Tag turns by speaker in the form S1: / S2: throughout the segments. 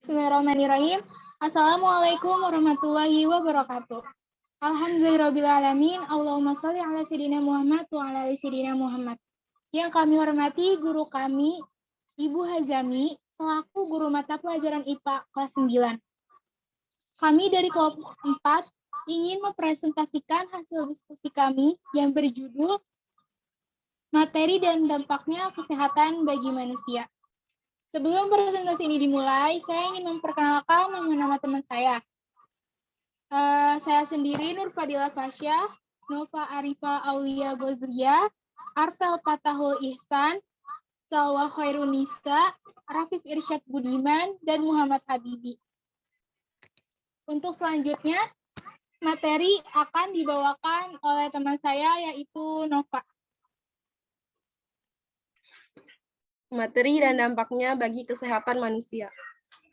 S1: Bismillahirrahmanirrahim. Assalamualaikum warahmatullahi wabarakatuh. Alhamdulillahirrabbilalamin. Allahumma sholli ala sayyidina Muhammad wa ala ali sayyidina Muhammad. Yang kami hormati guru kami, Ibu Hazami, selaku guru mata pelajaran IPA kelas 9. Kami dari kelompok 4 ingin mempresentasikan hasil diskusi kami yang berjudul Materi dan Dampaknya Kesehatan bagi Manusia. Sebelum presentasi ini dimulai, saya ingin memperkenalkan nama teman saya. Saya sendiri Nur Fadila Fasya, Nova Arifa Aulia Gozria, Arvel Patahul Ihsan, Salwa Khairunisa, Rafif Irsyad Budiman, dan Muhammad Habibi. Untuk selanjutnya, materi akan dibawakan oleh teman saya, yaitu Nova.
S2: Materi dan dampaknya bagi kesehatan manusia.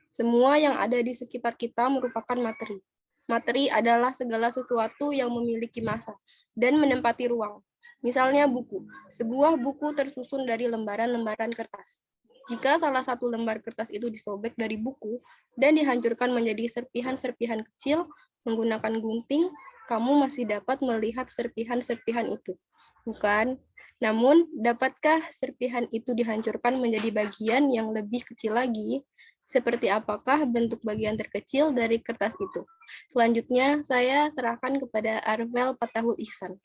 S2: Semua yang ada di sekitar kita merupakan materi. Materi adalah segala sesuatu yang memiliki massa dan menempati ruang. Misalnya buku. Sebuah buku tersusun dari lembaran-lembaran kertas. Jika salah satu lembar kertas itu disobek dari buku dan dihancurkan menjadi serpihan-serpihan kecil menggunakan gunting, kamu masih dapat melihat serpihan-serpihan itu. Bukan? Namun, dapatkah serpihan itu dihancurkan menjadi bagian yang lebih kecil lagi? Seperti apakah bentuk bagian terkecil dari kertas itu? Selanjutnya, saya serahkan kepada Arvel Patahul Ihsan.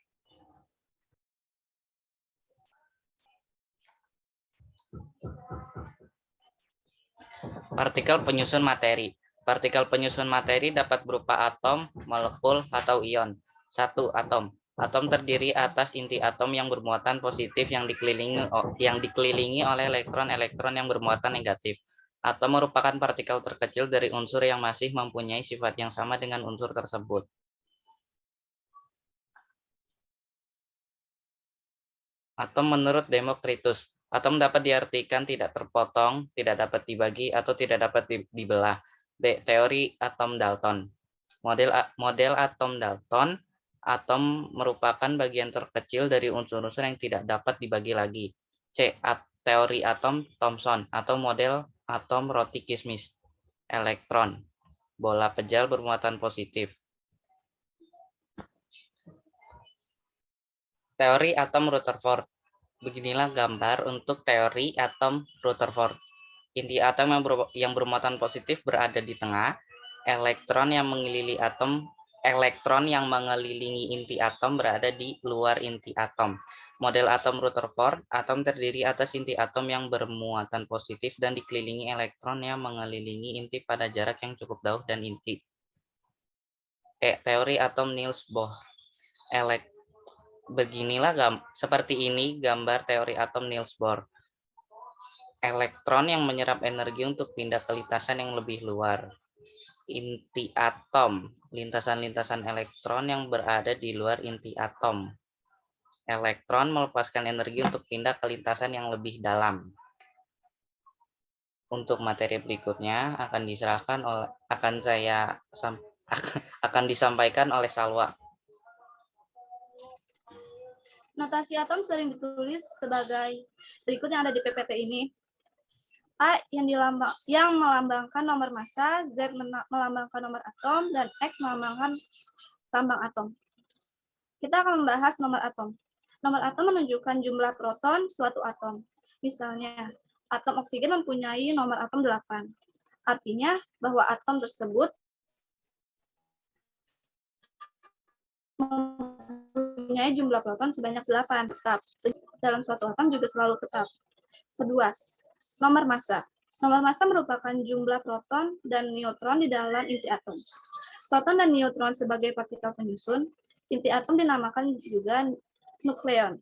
S3: Partikel penyusun materi. Partikel penyusun materi dapat berupa atom, molekul, atau ion. 1. Atom. Atom terdiri atas inti atom yang bermuatan positif yang dikelilingi oleh elektron-elektron yang bermuatan negatif. Atom merupakan partikel terkecil dari unsur yang masih mempunyai sifat yang sama dengan unsur tersebut. Atom menurut Democritus. Atom dapat diartikan tidak terpotong, tidak dapat dibagi, atau tidak dapat dibelah. B. Teori atom Dalton. Model atom Dalton. Atom merupakan bagian terkecil dari unsur-unsur yang tidak dapat dibagi lagi. C. Teori atom Thomson atau model atom roti kismis. Elektron. Bola pejal bermuatan positif. Teori atom Rutherford. Beginilah gambar untuk teori atom Rutherford. Inti atom yang bermuatan positif berada di tengah. Elektron yang mengelilingi inti atom berada di luar inti atom. Model atom Rutherford, atom terdiri atas inti atom yang bermuatan positif dan dikelilingi elektron yang mengelilingi inti pada jarak yang cukup jauh dan inti. Teori atom Niels Bohr. Beginilah seperti ini gambar teori atom Niels Bohr. Elektron yang menyerap energi untuk pindah ke lintasan yang lebih luar. Inti atom, lintasan-lintasan elektron yang berada di luar inti atom. Elektron melepaskan energi untuk pindah ke lintasan yang lebih dalam. Untuk materi berikutnya akan disampaikan oleh Salwa.
S4: Notasi atom sering ditulis sebagai berikut yang ada di PPT ini. A yang melambangkan nomor massa, Z melambangkan nomor atom, dan X melambangkan lambang atom. Kita akan membahas nomor atom. Nomor atom menunjukkan jumlah proton suatu atom. Misalnya, atom oksigen mempunyai nomor atom 8. Artinya bahwa atom tersebut mempunyai jumlah proton sebanyak 8 tetap. Dalam suatu atom juga selalu tetap. Kedua, nomor massa. Nomor massa merupakan jumlah proton dan neutron di dalam inti atom. Proton dan neutron sebagai partikel penyusun, inti atom dinamakan juga nukleon.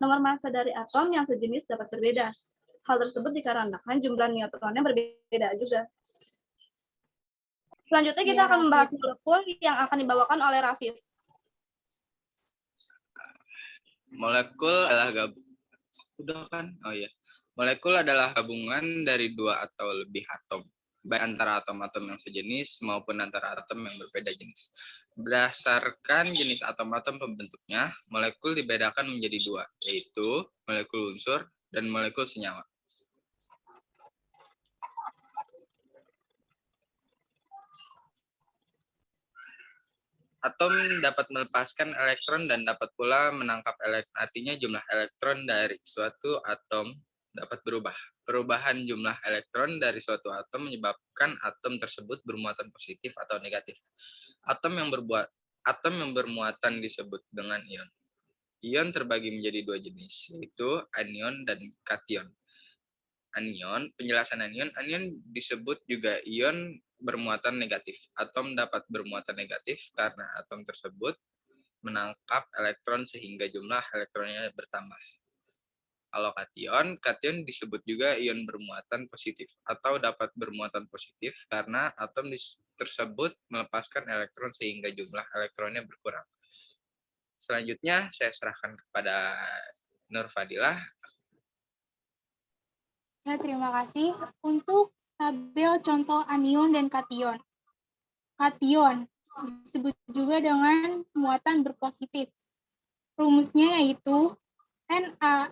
S4: Nomor massa dari atom yang sejenis dapat berbeda. Hal tersebut dikarenakan jumlah neutronnya berbeda juga. Selanjutnya kita akan membahas molekul yang akan dibawakan oleh Rafif.
S5: Molekul adalah gabungan dari dua atau lebih atom, baik antara atom-atom yang sejenis maupun antara atom yang berbeda jenis. Berdasarkan jenis atom-atom pembentuknya, molekul dibedakan menjadi dua, yaitu molekul unsur dan molekul senyawa. Atom dapat melepaskan elektron dan dapat pula menangkap elektron. Artinya jumlah elektron dari suatu atom dapat berubah. Perubahan jumlah elektron dari suatu atom menyebabkan atom tersebut bermuatan positif atau negatif. Atom yang bermuatan disebut dengan ion. Ion terbagi menjadi dua jenis, yaitu anion dan kation. Penjelasan anion disebut juga ion bermuatan negatif. Atom dapat bermuatan negatif karena atom tersebut menangkap elektron sehingga jumlah elektronnya bertambah. Kalau kation disebut juga ion bermuatan positif atau dapat bermuatan positif karena atom tersebut melepaskan elektron sehingga jumlah elektronnya berkurang. Selanjutnya saya serahkan kepada Nur Fadilah.
S1: Ya, terima kasih. Untuk tabel contoh anion dan kation. Kation disebut juga dengan muatan berpositif. Rumusnya yaitu Na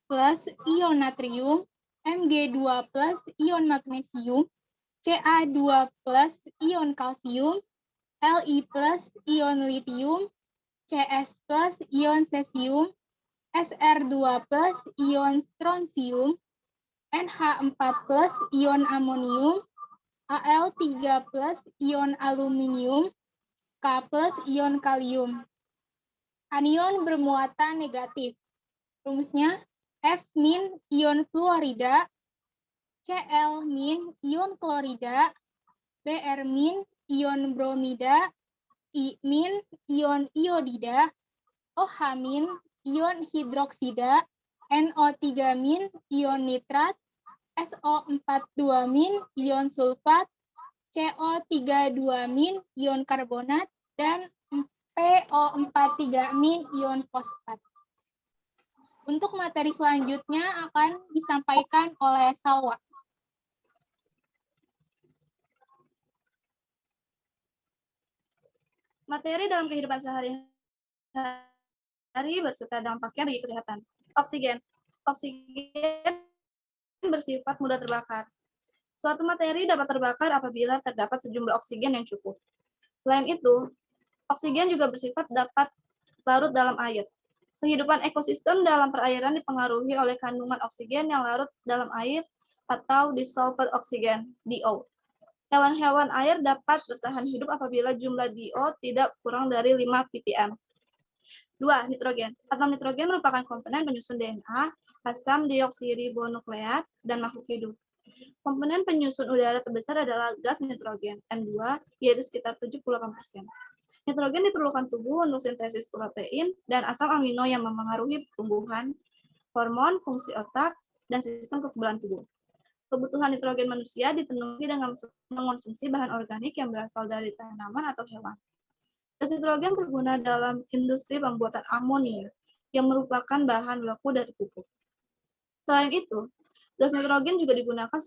S1: plus ion natrium, Mg2 plus ion magnesium, Ca2 plus ion kalsium, Li plus ion litium, Cs plus ion cesium, Sr2 plus ion strontium, NH4 plus ion amonium, Al3 plus ion aluminium, K plus ion kalium. Anion bermuatan negatif. Rumusnya F min ion fluorida, Cl min ion klorida, Br min ion bromida, I min ion iodida, OH min ion hidroksida, NO3 min ion nitrat, SO42 min ion sulfat, CO32 min ion karbonat, dan PO43 min ion fosfat. Untuk materi selanjutnya akan disampaikan oleh Salwa.
S4: Materi dalam kehidupan sehari-hari berserta dampaknya bagi kesehatan. Oksigen. Oksigen bersifat mudah terbakar. Suatu materi dapat terbakar apabila terdapat sejumlah oksigen yang cukup. Selain itu, oksigen juga bersifat dapat larut dalam air. Kehidupan ekosistem dalam perairan dipengaruhi oleh kandungan oksigen yang larut dalam air atau dissolved oxygen, DO. Hewan-hewan air dapat bertahan hidup apabila jumlah DO tidak kurang dari 5 ppm. 2. Nitrogen. Atom nitrogen merupakan komponen penyusun DNA, asam deoksiribonukleat, dan makhluk hidup. Komponen penyusun udara terbesar adalah gas nitrogen, N2, yaitu sekitar 78%. Nitrogen diperlukan tubuh untuk sintesis protein dan asam amino yang mempengaruhi pertumbuhan, hormon, fungsi otak, dan sistem kekebalan tubuh. Kebutuhan nitrogen manusia dipenuhi dengan mengonsumsi bahan organik yang berasal dari tanaman atau hewan. Gas nitrogen berguna dalam industri pembuatan amonia, yang merupakan bahan baku dari pupuk. Selain itu, gas nitrogen juga digunakan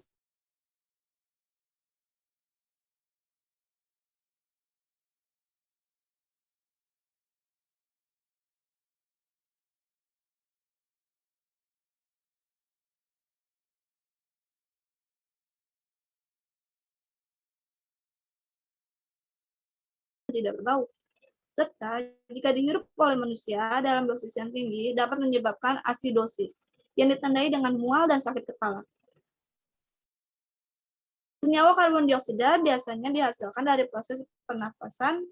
S4: tidak berbau. Serta jika dihirup oleh manusia dalam dosis yang tinggi dapat menyebabkan asidosis yang ditandai dengan mual dan sakit kepala. Senyawa karbon dioksida biasanya dihasilkan dari proses pernafasan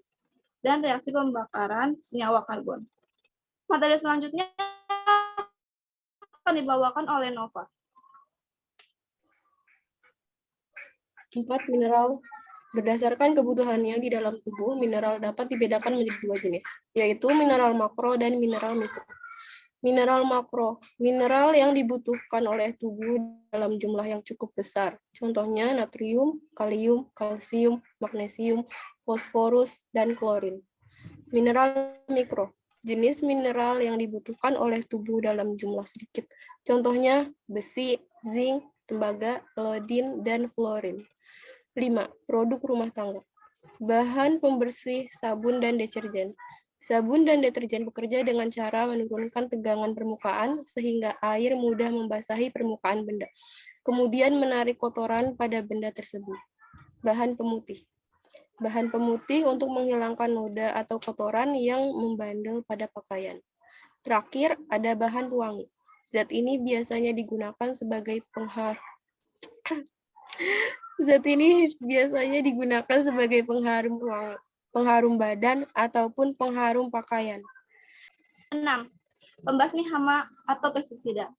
S4: dan reaksi pembakaran senyawa karbon. Materi selanjutnya akan dibawakan oleh Nova.
S2: 4. Mineral. Berdasarkan kebutuhannya di dalam tubuh, mineral dapat dibedakan menjadi dua jenis, yaitu mineral makro dan mineral mikro. Mineral makro, mineral yang dibutuhkan oleh tubuh dalam jumlah yang cukup besar. Contohnya natrium, kalium, kalsium, magnesium, fosforus, dan klorin. Mineral mikro, jenis mineral yang dibutuhkan oleh tubuh dalam jumlah sedikit. Contohnya besi, zinc, tembaga, iodin, dan fluorin. 5. Produk rumah tangga. Bahan pembersih, sabun, dan deterjen. Sabun dan deterjen bekerja dengan cara menurunkan tegangan permukaan sehingga air mudah membasahi permukaan benda, kemudian menarik kotoran pada benda tersebut. Bahan pemutih. Bahan pemutih untuk menghilangkan noda atau kotoran yang membandel pada pakaian. Terakhir, ada bahan pewangi. Zat ini biasanya digunakan sebagai pengharum badan ataupun pengharum pakaian.
S4: 6. Pembasmi hama atau pestisida.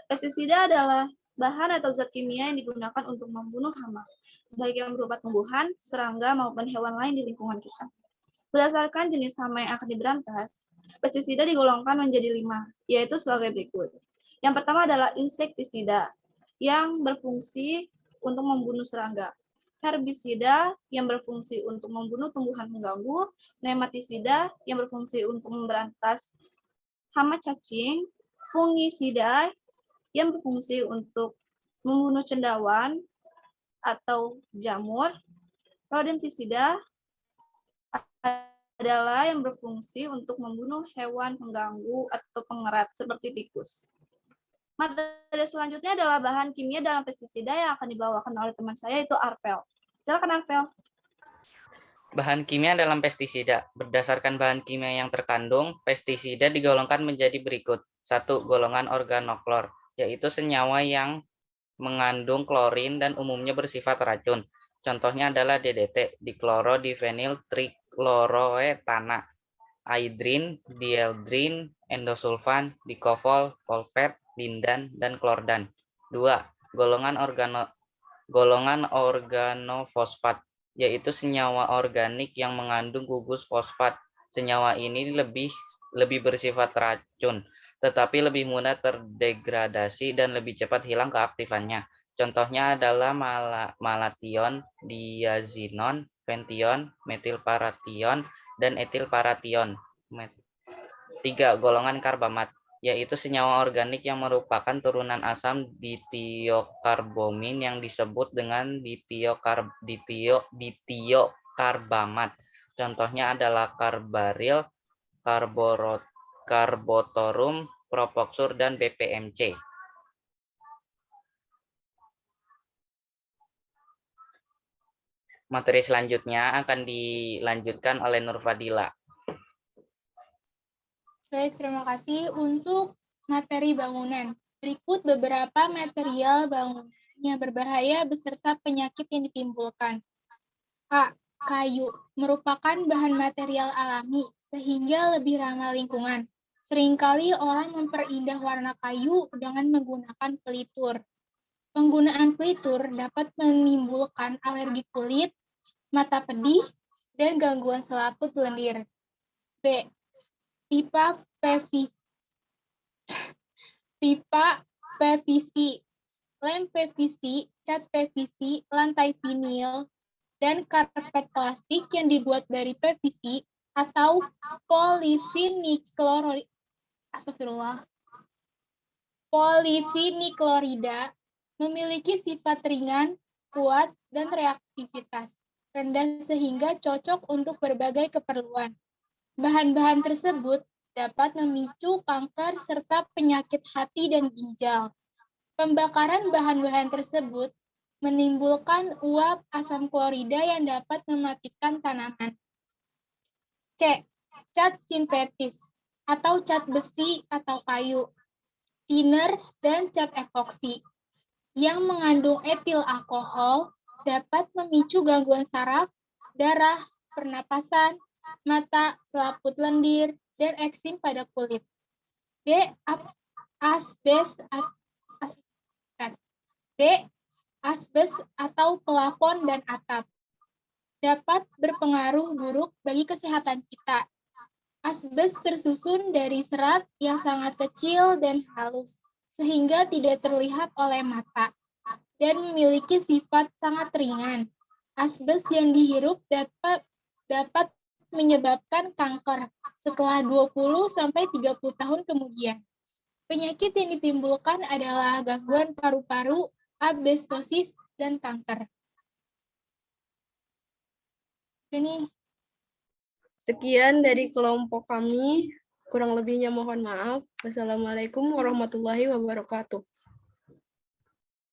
S4: Pestisida adalah bahan atau zat kimia yang digunakan untuk membunuh hama, baik yang berupa tumbuhan, serangga, maupun hewan lain di lingkungan kita. Berdasarkan jenis hama yang akan diberantas, pestisida digolongkan menjadi 5, yaitu sebagai berikut. Yang pertama adalah insektisida, yang berfungsi untuk membunuh serangga. Herbisida yang berfungsi untuk membunuh tumbuhan pengganggu, nematisida yang berfungsi untuk memberantas hama cacing, fungisida yang berfungsi untuk membunuh cendawan atau jamur, rodentisida adalah yang berfungsi untuk membunuh hewan pengganggu atau pengerat seperti tikus. Materi selanjutnya adalah bahan kimia dalam pestisida yang akan dibawakan oleh teman saya, yaitu Arvel. Silakan Arvel.
S3: Bahan kimia dalam pestisida. Berdasarkan bahan kimia yang terkandung, pestisida digolongkan menjadi berikut. 1. Golongan organoklor, yaitu senyawa yang mengandung klorin dan umumnya bersifat racun. Contohnya adalah DDT, dikloro-difenyl trichloroetana, aidrin, dieldrin, endosulfan, dikofol, folvet, lindan, dan klordan. 2. Golongan organofosfat, yaitu senyawa organik yang mengandung gugus fosfat. Senyawa ini lebih bersifat racun, tetapi lebih mudah terdegradasi dan lebih cepat hilang keaktifannya. Contohnya adalah malation, diazinon, pention, metilparation, dan etilparation. 3. Golongan karbamat, yaitu senyawa organik yang merupakan turunan asam ditiokarbomin yang disebut dengan ditiokarbamat. Contohnya adalah karbaril, karbotorum, propoxur, dan BPMC. Materi selanjutnya akan dilanjutkan oleh Nurfadila.
S1: Baik, terima kasih untuk materi bangunan. Berikut beberapa material bangunan yang berbahaya beserta penyakit yang ditimbulkan. A. Kayu merupakan bahan material alami sehingga lebih ramah lingkungan. Seringkali orang memperindah warna kayu dengan menggunakan pelitur. Penggunaan pelitur dapat menimbulkan alergi kulit, mata pedih, dan gangguan selaput lendir. B. Pipa PVC, lem PVC, cat PVC, lantai vinil, dan karpet plastik yang dibuat dari PVC atau poliviniklorida memiliki sifat ringan, kuat, dan reaktivitas rendah sehingga cocok untuk berbagai keperluan. Bahan-bahan tersebut dapat memicu kanker serta penyakit hati dan ginjal. Pembakaran bahan-bahan tersebut menimbulkan uap asam klorida yang dapat mematikan tanaman. C. Cat sintetis atau cat besi atau kayu, thinner, dan cat epoksi yang mengandung etil alkohol dapat memicu gangguan saraf, darah, pernapasan, mata, selaput lendir, dan eksim pada kulit. D. Asbes atau pelafon dan atap dapat berpengaruh buruk bagi kesehatan kita. Asbes tersusun dari serat yang sangat kecil dan halus, sehingga tidak terlihat oleh mata, dan memiliki sifat sangat ringan. Asbes yang dihirup dapat menyebabkan kanker setelah 20-30 tahun kemudian. Penyakit yang ditimbulkan adalah gangguan paru-paru, asbestosis, dan kanker. Ini
S2: Sekian dari kelompok kami. Kurang lebihnya mohon maaf. Wassalamualaikum warahmatullahi wabarakatuh.